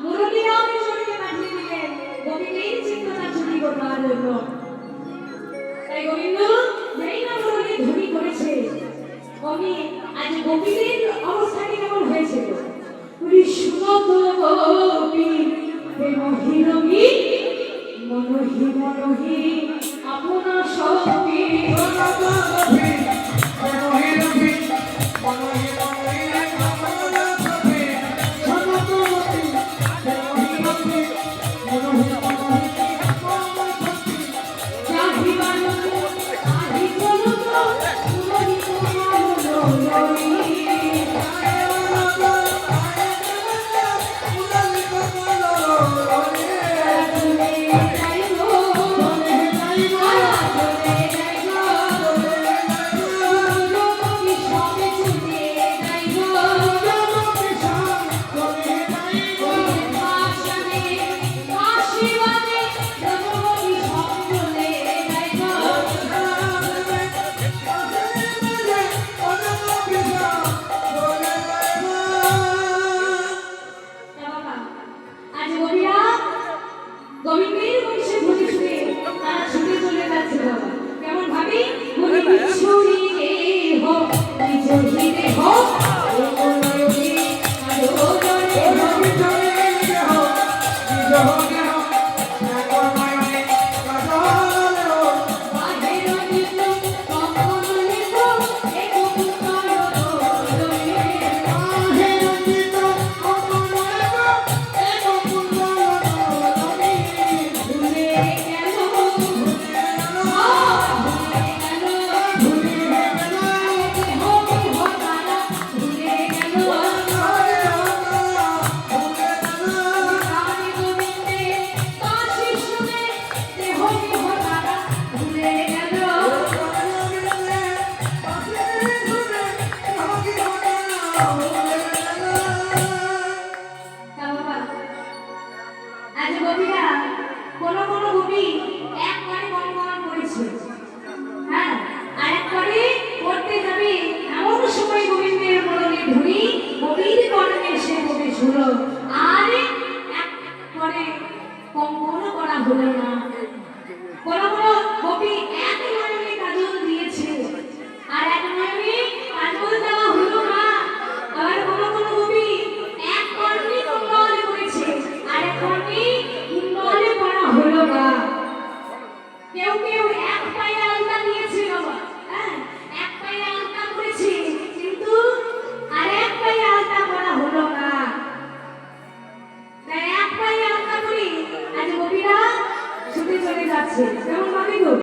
মুরলীরাও ঈশ্বরকে পাঠিয়ে দিলেন গোবিন্দের চিত্তটা চুরি করবার জন্য। তাই গোবিন্দ যেই না মুরলী ধ্বনি করেছে অমনি আজ গোবিন্দের অবস্থাটি কেমন হয়েছিল। শুনত গোপী মহি রবি মনহি মনহি আপনা সবি গোবিন্দের বংশে ঘুরে ঘুরে তারা ছুটে চলে যাচ্ছে বাবা। কেমন ভাবি বলি বিশ্বরী দেহ নিজ হৃদে হো নয়নে আলো জলে হো বিশ্বরী দেহ নিজ হৃদে হো নাগর নয়নে কাজলে হো বাহের নিত্য কখনলে তো এক পুত্র রয়ে বাহের নিত্য কখনলে তো এক পুত্র আজ গোপীরা কোন কোন গোপী একবারে কনকন করেছে, হ্যাঁ, আর একবারে করতে যাবে এমন সময় গোবিন্দের বলনে ধুনি গোপীর কর্ণে সে প্রবেশ হলো আর একবারে কঙ্কন করা হলো।